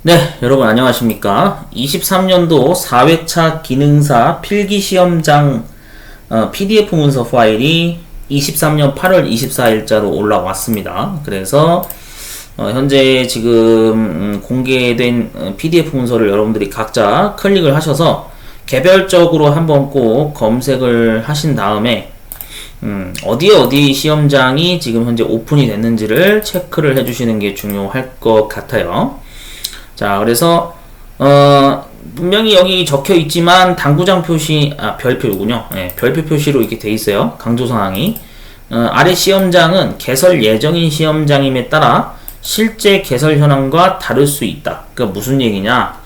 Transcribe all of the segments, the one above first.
네, 여러분 안녕하십니까? 23년도 4회차 기능사 필기시험장 PDF 문서 파일이 23년 8월 24일자로 올라왔습니다. 그래서 현재 지금 공개된 PDF 문서를 여러분들이 각자 클릭을 하셔서 개별적으로 한번 꼭 검색을 하신 다음에 어디 시험장이 지금 현재 오픈이 됐는지를 체크를 해주시는 게 중요할 것 같아요. 자, 그래서 분명히 여기 적혀 있지만 당구장 표시, 별표군요. 네, 별표 표시로 이렇게 돼 있어요. 강조 사항이. 아래 시험장은 개설 예정인 시험장임에 따라 실제 개설 현황과 다를 수 있다. 그러니까 무슨 얘기냐?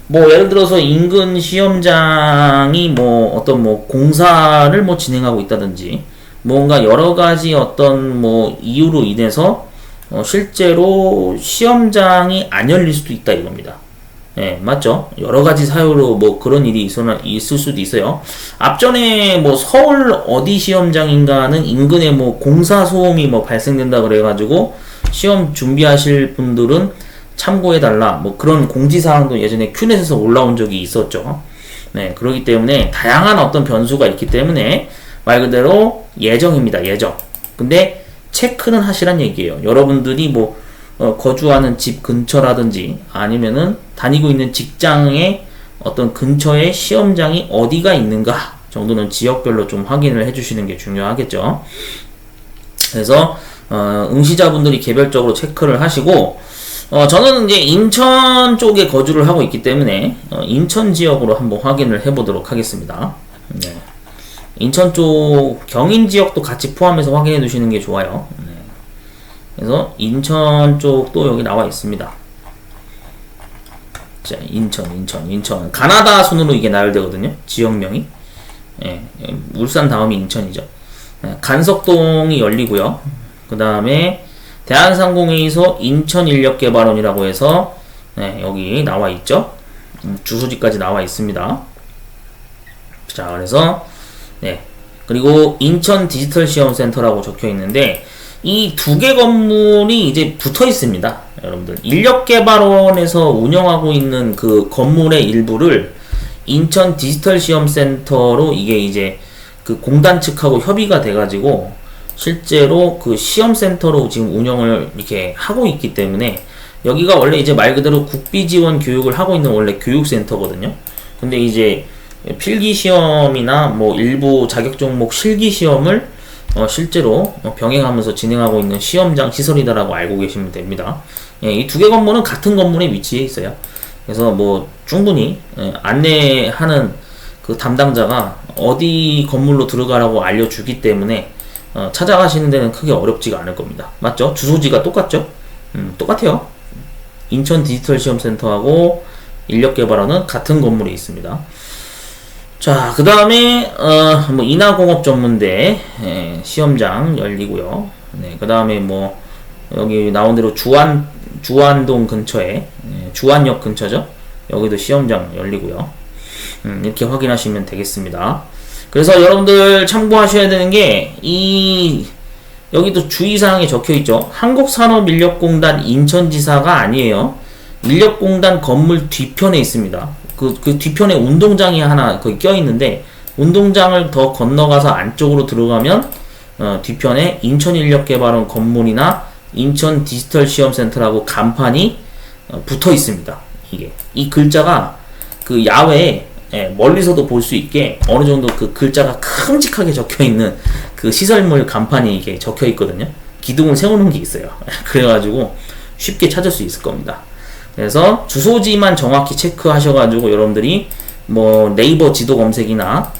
뭐 예를 들어서 인근 시험장이 어떤 공사를 진행하고 있다든지 뭔가 여러 가지 어떤 이유로 인해서 실제로 시험장이 안 열릴 수도 있다 이겁니다. 예, 맞죠? 여러 가지 사유로 그런 일이 있을 수도 있어요. 앞전에 서울 어디 시험장인가는 인근에 공사 소음이 발생된다 그래가지고 시험 준비하실 분들은 참고해달라 그런 공지사항도 예전에 큐넷에서 올라온 적이 있었죠. 네, 그렇기 때문에 다양한 어떤 변수가 있기 때문에 말 그대로 예정입니다. 예정. 근데 체크는 하시란 얘기예요. 여러분들이 거주하는 집 근처라든지 아니면은 다니고 있는 직장의 어떤 근처에 시험장이 어디가 있는가 정도는 지역별로 좀 확인을 해주시는 게 중요하겠죠. 그래서 응시자분들이 개별적으로 체크를 하시고 저는 이제 인천 쪽에 거주를 하고 있기 때문에 인천 지역으로 한번 확인을 해보도록 하겠습니다. 네. 인천 쪽 경인 지역도 같이 포함해서 확인해 두시는 게 좋아요. 네. 그래서 인천 쪽도 여기 나와 있습니다. 자, 인천. 가나다 순으로 이게 나열되거든요. 지역명이. 예, 울산 다음이 인천이죠. 예, 간석동이 열리고요. 그 다음에 대한상공회의소 인천인력개발원이라고 해서 여기 나와 있죠. 주소지까지 나와 있습니다. 자, 그래서 그리고 인천 디지털 시험센터라고 적혀 있는데 이 두 개 건물이 이제 붙어 있습니다. 여러분들 인력개발원에서 운영하고 있는 그 건물의 일부를 인천 디지털 시험센터로 이게 이제 그 공단 측하고 협의가 돼가지고 실제로 그 시험센터로 지금 운영을 이렇게 하고 있기 때문에 여기가 원래 이제 말 그대로 국비지원 교육을 하고 있는 원래 교육센터거든요. 근데 이제 필기시험이나 일부 자격 종목 실기시험을 실제로 병행하면서 진행하고 있는 시험장 시설이다라고 알고 계시면 됩니다. 예, 이 두 개 건물은 같은 건물에 위치해 있어요. 그래서 충분히 안내하는 그 담당자가 어디 건물로 들어가라고 알려주기 때문에 찾아가시는 데는 크게 어렵지가 않을 겁니다. 맞죠? 주소지가 똑같죠? 똑같아요. 인천 디지털 시험센터하고 인력개발원은 같은 건물에 있습니다. 자, 그 다음에 인하공업전문대 시험장 열리고요. 네, 그 다음에 여기 나온 대로 주안동 근처에 주안역 근처죠. 여기도 시험장 열리고요. 이렇게 확인하시면 되겠습니다. 그래서 여러분들 참고하셔야 되는 게 여기도 주의사항에 적혀있죠. 한국산업인력공단 인천지사가 아니에요. 인력공단 건물 뒤편에 있습니다. 그 뒤편에 운동장이 하나 거기 껴있는데 운동장을 더 건너가서 안쪽으로 들어가면 뒤편에 인천인력개발원 건물이나 인천 디지털 시험센터라고 간판이 붙어 있습니다. 이 글자가 그 야외에 멀리서도 볼 수 있게 어느 정도 그 글자가 큼직하게 적혀 있는 그 시설물 간판이 이게 적혀 있거든요. 기둥을 세우는 게 있어요. 그래가지고 쉽게 찾을 수 있을 겁니다. 그래서 주소지만 정확히 체크하셔가지고 여러분들이 네이버 지도 검색이나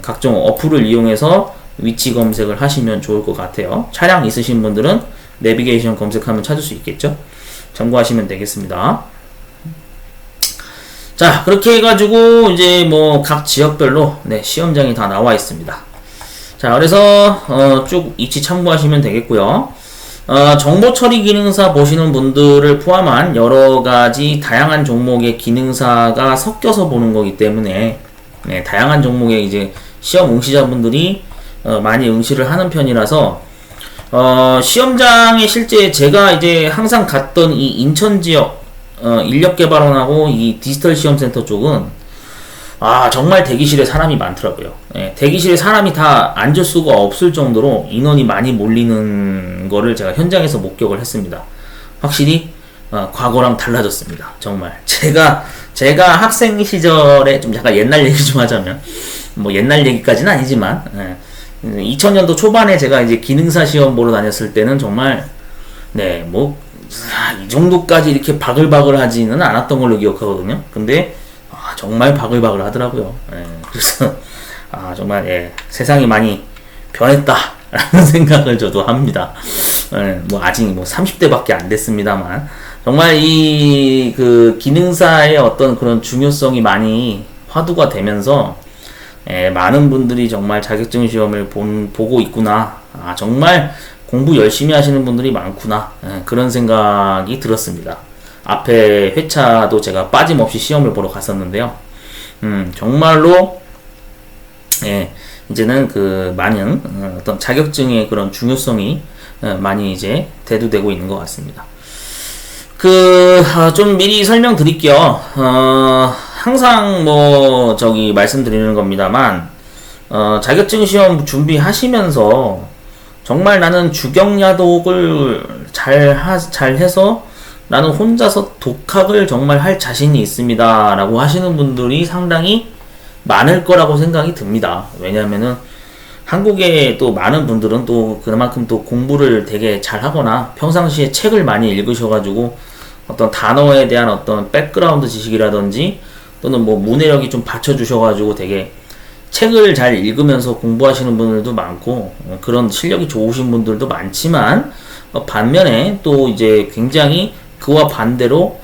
각종 어플을 이용해서 위치 검색을 하시면 좋을 것 같아요. 차량 있으신 분들은 내비게이션 검색하면 찾을 수 있겠죠. 참고하시면 되겠습니다. 자, 그렇게 해가지고 이제 각 지역별로 시험장이 다 나와 있습니다. 자, 그래서 쭉 위치 참고하시면 되겠고요. 정보 처리 기능사 보시는 분들을 포함한 여러 가지 다양한 종목의 기능사가 섞여서 보는 거기 때문에 다양한 종목의 이제 시험 응시자분들이 많이 응시를 하는 편이라서 시험장에 실제 제가 이제 항상 갔던 이 인천 지역 인력 개발원하고 이 디지털 시험센터 쪽은 정말 대기실에 사람이 많더라고요. 예, 대기실에 사람이 다 앉을 수가 없을 정도로 인원이 많이 몰리는 거를 제가 현장에서 목격을 했습니다. 확실히 과거랑 달라졌습니다. 정말 제가 학생 시절에 좀 약간 옛날 얘기 좀 하자면, 뭐 옛날 얘기까지는 아니지만 2000년도 초반에 제가 이제 기능사 시험 보러 다녔을 때는 정말 이 정도까지 이렇게 바글바글 하지는 않았던 걸로 기억하거든요. 근데 정말 바글바글 하더라고요. 그래서 정말 세상이 많이 변했다라는 생각을 저도 합니다. 뭐 아직 30대밖에 안 됐습니다만 정말 이 그 기능사의 어떤 그런 중요성이 많이 화두가 되면서 많은 분들이 정말 자격증 시험을 보고 있구나. 정말 공부 열심히 하시는 분들이 많구나. 그런 생각이 들었습니다. 앞에 회차도 제가 빠짐없이 시험을 보러 갔었는데요. 정말로 이제는 그 많은 어떤 자격증의 그런 중요성이 많이 이제 대두되고 있는 것 같습니다. 좀 미리 설명드릴게요. 항상 말씀드리는 겁니다만, 자격증 시험 준비하시면서 정말 나는 주경야독을 잘 해서 나는 혼자서 독학을 정말 할 자신이 있습니다 라고 하시는 분들이 상당히 많을 거라고 생각이 듭니다. 왜냐면은 한국에 또 많은 분들은 또 그만큼 또 공부를 되게 잘 하거나 평상시에 책을 많이 읽으셔가지고 어떤 단어에 대한 어떤 백그라운드 지식이라든지 또는 뭐 문해력이 좀 받쳐주셔가지고 되게 책을 잘 읽으면서 공부하시는 분들도 많고 그런 실력이 좋으신 분들도 많지만 반면에 또 이제 굉장히 그와 반대로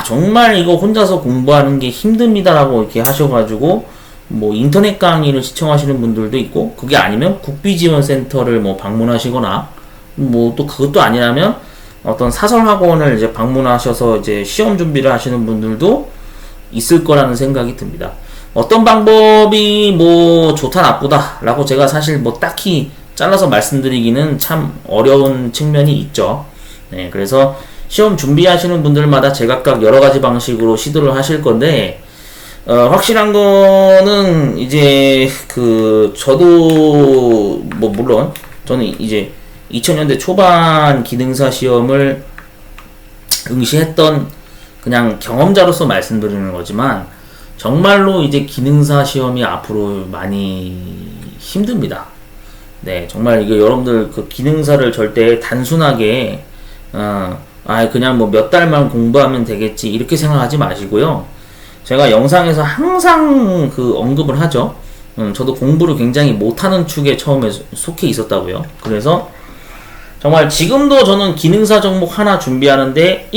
정말 이거 혼자서 공부하는 게 힘듭니다라고 이렇게 하셔가지고 뭐 인터넷 강의를 시청하시는 분들도 있고, 그게 아니면 국비지원센터를 뭐 방문하시거나 뭐 또 그것도 아니라면 어떤 사설학원을 이제 방문하셔서 이제 시험 준비를 하시는 분들도 있을 거라는 생각이 듭니다. 어떤 방법이 뭐 좋다 나쁘다 라고 제가 사실 뭐 딱히 잘라서 말씀드리기는 참 어려운 측면이 있죠. 그래서 시험 준비하시는 분들마다 제각각 여러 가지 방식으로 시도를 하실 건데, 확실한 거는 이제 저도 뭐 물론 저는 이제 2000년대 초반 기능사 시험을 응시했던 그냥 경험자로서 말씀드리는 거지만, 정말로 이제 기능사 시험이 앞으로 많이 힘듭니다. 정말 이게 여러분들 그 기능사를 절대 단순하게 그냥 뭐 몇 달만 공부하면 되겠지 이렇게 생각하지 마시고요. 제가 영상에서 항상 언급을 하죠. 저도 공부를 굉장히 못하는 축에 처음에 속해 있었다고요. 그래서 정말 지금도 저는 기능사 종목 하나 준비하는데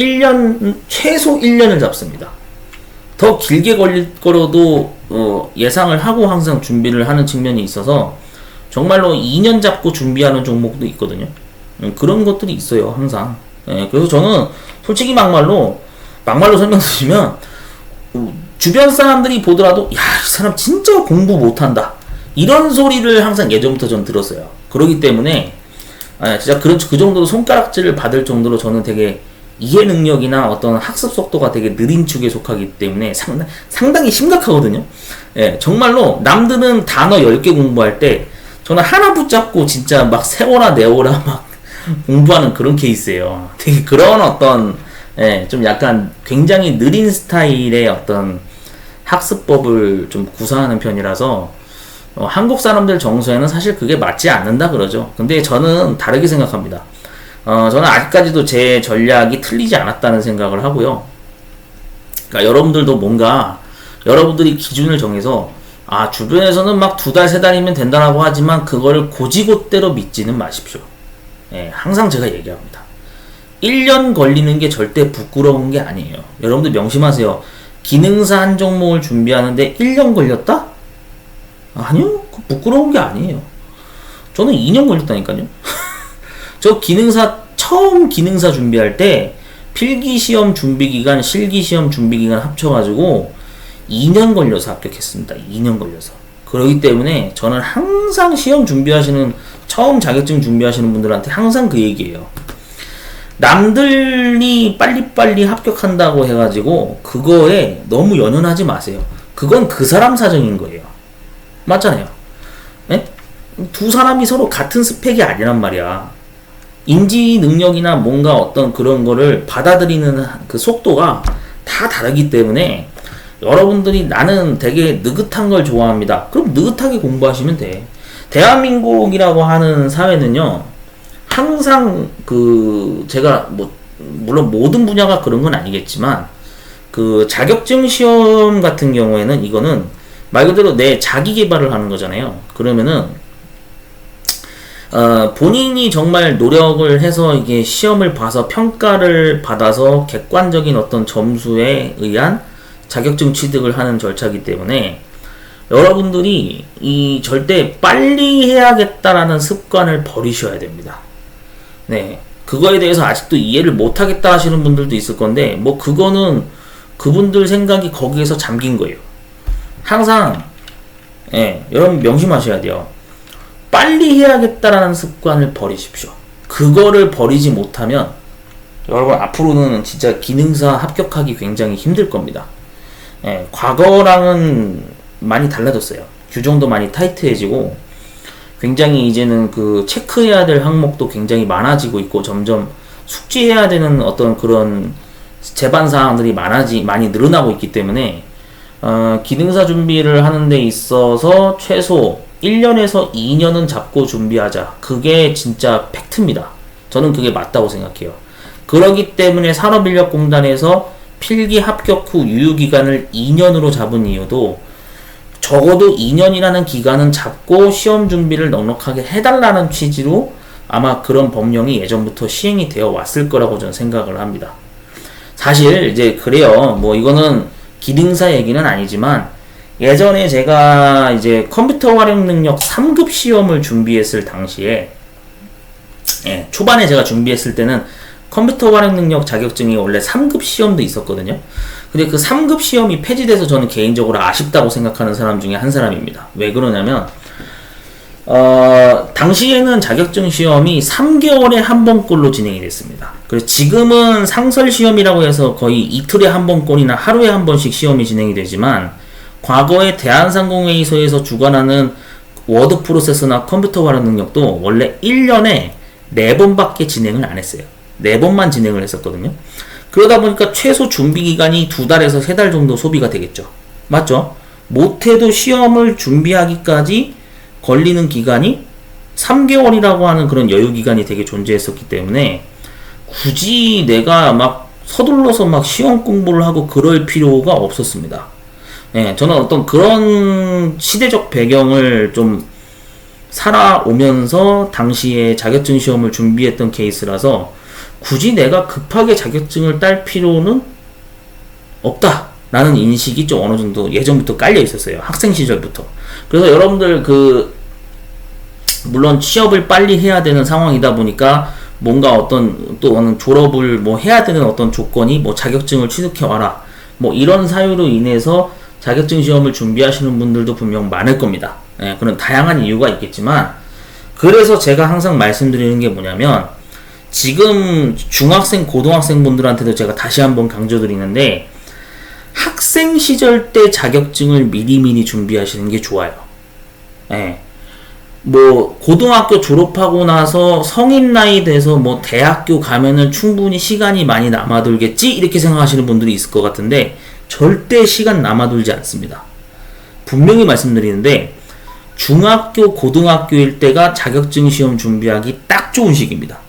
최소 1년을 잡습니다. 더 길게 걸릴 거로도 예상을 하고 항상 준비를 하는 측면이 있어서 정말로 2년 잡고 준비하는 종목도 있거든요. 그런 것들이 있어요, 항상. 그래서 저는 솔직히 막말로 설명드리면 주변 사람들이 보더라도 이 사람 진짜 공부 못한다 이런 소리를 항상 예전부터 전 들었어요. 그렇기 때문에 진짜 그 정도로 손가락질을 받을 정도로 저는 되게 이해 능력이나 어떤 학습 속도가 되게 느린 축에 속하기 때문에 상당히 심각하거든요. 정말로 남들은 단어 10개 공부할 때 저는 하나 붙잡고 진짜 막 세워라 내워라 막 공부하는 그런 케이스예요. 되게 그런 어떤 좀 약간 굉장히 느린 스타일의 어떤 학습법을 좀 구사하는 편이라서 한국 사람들 정서에는 사실 그게 맞지 않는다 그러죠. 근데 저는 다르게 생각합니다. 저는 아직까지도 제 전략이 틀리지 않았다는 생각을 하고요. 그러니까 여러분들도 뭔가 여러분들이 기준을 정해서 주변에서는 막 2달, 3달이면 된다라고 하지만 그거를 고지고대로 믿지는 마십시오. 항상 제가 얘기합니다. 1년 걸리는 게 절대 부끄러운 게 아니에요. 여러분들 명심하세요. 기능사 한 종목을 준비하는데 1년 걸렸다? 아니요. 부끄러운 게 아니에요. 저는 2년 걸렸다니까요. 저 처음 기능사 준비할 때 필기시험 준비기간, 실기시험 준비기간 합쳐가지고 2년 걸려서 합격했습니다. 2년 걸려서. 그렇기 때문에 저는 항상 시험 준비하시는, 처음 자격증 준비하시는 분들한테 항상 그 얘기예요. 남들이 빨리빨리 합격한다고 해가지고 그거에 너무 연연하지 마세요. 그건 그 사람 사정인 거예요. 맞잖아요. 예? 두 사람이 서로 같은 스펙이 아니란 말이야. 인지 능력이나 뭔가 어떤 그런 거를 받아들이는 그 속도가 다 다르기 때문에 여러분들이 나는 되게 느긋한 걸 좋아합니다. 그럼 느긋하게 공부하시면 돼. 대한민국이라고 하는 사회는요, 항상 제가 물론 모든 분야가 그런 건 아니겠지만, 자격증 시험 같은 경우에는 이거는 말 그대로 내 자기 개발을 하는 거잖아요. 그러면은, 본인이 정말 노력을 해서 이게 시험을 봐서 평가를 받아서 객관적인 어떤 점수에 의한 자격증 취득을 하는 절차이기 때문에 여러분들이 절대 빨리 해야겠다라는 습관을 버리셔야 됩니다. 네. 그거에 대해서 아직도 이해를 못하겠다 하시는 분들도 있을 건데, 그거는 그분들 생각이 거기에서 잠긴 거예요. 항상, 여러분 명심하셔야 돼요. 빨리 해야겠다라는 습관을 버리십시오. 그거를 버리지 못하면, 여러분 앞으로는 진짜 기능사 합격하기 굉장히 힘들 겁니다. 과거랑은 많이 달라졌어요. 규정도 많이 타이트해지고, 굉장히 이제는 체크해야 될 항목도 굉장히 많아지고 있고, 점점 숙지해야 되는 어떤 그런 제반 사항들이 많이 늘어나고 있기 때문에, 기능사 준비를 하는 데 있어서 최소 1년에서 2년은 잡고 준비하자. 그게 진짜 팩트입니다. 저는 그게 맞다고 생각해요. 그러기 때문에 산업인력공단에서 필기 합격 후 유효기간을 2년으로 잡은 이유도 적어도 2년이라는 기간은 잡고 시험 준비를 넉넉하게 해달라는 취지로 아마 그런 법령이 예전부터 시행이 되어 왔을 거라고 저는 생각을 합니다. 사실 이제 그래요. 이거는 기능사 얘기는 아니지만 예전에 제가 이제 컴퓨터 활용 능력 3급 시험을 준비했을 당시에 초반에 제가 준비했을 때는 컴퓨터 활용 능력 자격증이 원래 3급 시험도 있었거든요. 근데 그 3급 시험이 폐지돼서 저는 개인적으로 아쉽다고 생각하는 사람 중에 한 사람입니다. 왜 그러냐면 당시에는 자격증 시험이 3개월에 한 번꼴로 진행이 됐습니다. 그래서 지금은 상설 시험이라고 해서 거의 이틀에 한 번꼴이나 하루에 한 번씩 시험이 진행이 되지만 과거에 대한상공회의소에서 주관하는 워드 프로세서나 컴퓨터 활용 능력도 원래 1년에 4번밖에 진행을 안 했어요. 4번만 진행을 했었거든요. 그러다 보니까 최소 준비 기간이 2달에서 3달 정도 소비가 되겠죠. 맞죠? 못해도 시험을 준비하기까지 걸리는 기간이 3개월이라고 하는 그런 여유 기간이 되게 존재했었기 때문에 굳이 내가 막 서둘러서 막 시험 공부를 하고 그럴 필요가 없었습니다. 저는 어떤 그런 시대적 배경을 좀 살아오면서 당시에 자격증 시험을 준비했던 케이스라서 굳이 내가 급하게 자격증을 딸 필요는 없다라는 인식이 좀 어느 정도 예전부터 깔려 있었어요. 학생 시절부터. 그래서 여러분들 물론 취업을 빨리 해야 되는 상황이다 보니까 뭔가 어떤 졸업을 해야 되는 어떤 조건이 자격증을 취득해와라. 이런 사유로 인해서 자격증 시험을 준비하시는 분들도 분명 많을 겁니다. 그런 다양한 이유가 있겠지만, 그래서 제가 항상 말씀드리는 게 뭐냐면, 지금 중학생, 고등학생 분들한테도 제가 다시 한번 강조드리는데, 학생 시절 때 자격증을 미리미리 준비하시는 게 좋아요. 고등학교 졸업하고 나서 성인 나이 돼서 대학교 가면은 충분히 시간이 많이 남아돌겠지? 이렇게 생각하시는 분들이 있을 것 같은데, 절대 시간 남아돌지 않습니다. 분명히 말씀드리는데, 중학교, 고등학교일 때가 자격증 시험 준비하기 딱 좋은 시기입니다.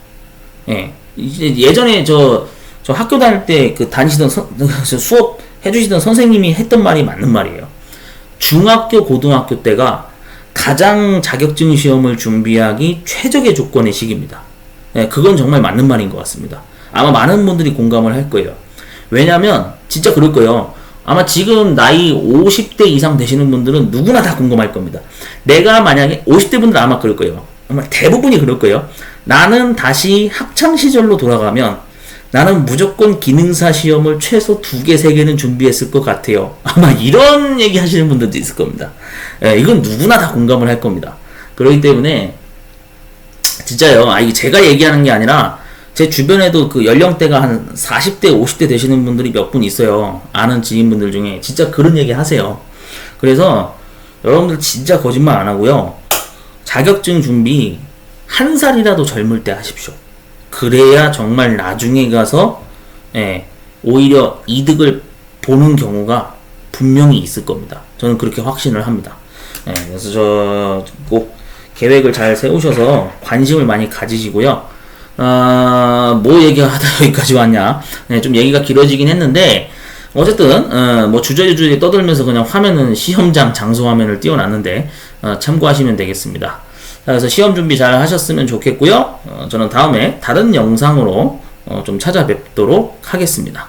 예전에 저 학교 다닐 때 다니시던 수업 해주시던 선생님이 했던 말이 맞는 말이에요. 중학교, 고등학교 때가 가장 자격증 시험을 준비하기 최적의 조건의 시기입니다. 그건 정말 맞는 말인 것 같습니다. 아마 많은 분들이 공감을 할 거예요. 왜냐면 진짜 그럴 거예요. 아마 지금 나이 50대 이상 되시는 분들은 누구나 다 공감할 겁니다. 내가 만약에 50대 분들 아마 그럴 거예요. 아마 대부분이 그럴 거예요. 나는 다시 학창시절로 돌아가면 나는 무조건 기능사 시험을 최소 2개, 3개는 준비했을 것 같아요. 아마 이런 얘기 하시는 분들도 있을 겁니다. 이건 누구나 다 공감을 할 겁니다. 그렇기 때문에 진짜요. 이게 제가 얘기하는 게 아니라 제 주변에도 그 연령대가 한 40대, 50대 되시는 분들이 몇 분 있어요. 아는 지인분들 중에. 진짜 그런 얘기 하세요. 그래서 여러분들 진짜 거짓말 안 하고요. 자격증 준비 한 살이라도 젊을 때 하십시오. 그래야 정말 나중에 가서 오히려 이득을 보는 경우가 분명히 있을 겁니다. 저는 그렇게 확신을 합니다. 그래서 저 꼭 계획을 잘 세우셔서 관심을 많이 가지시고요. 뭐 얘기하다 여기까지 왔냐? 좀 얘기가 길어지긴 했는데 어쨌든 뭐 주저주저 떠들면서 그냥 화면은 시험장 장소 화면을 띄워놨는데 참고하시면 되겠습니다. 그래서 시험 준비 잘 하셨으면 좋겠고요. 저는 다음에 다른 영상으로 좀 찾아뵙도록 하겠습니다.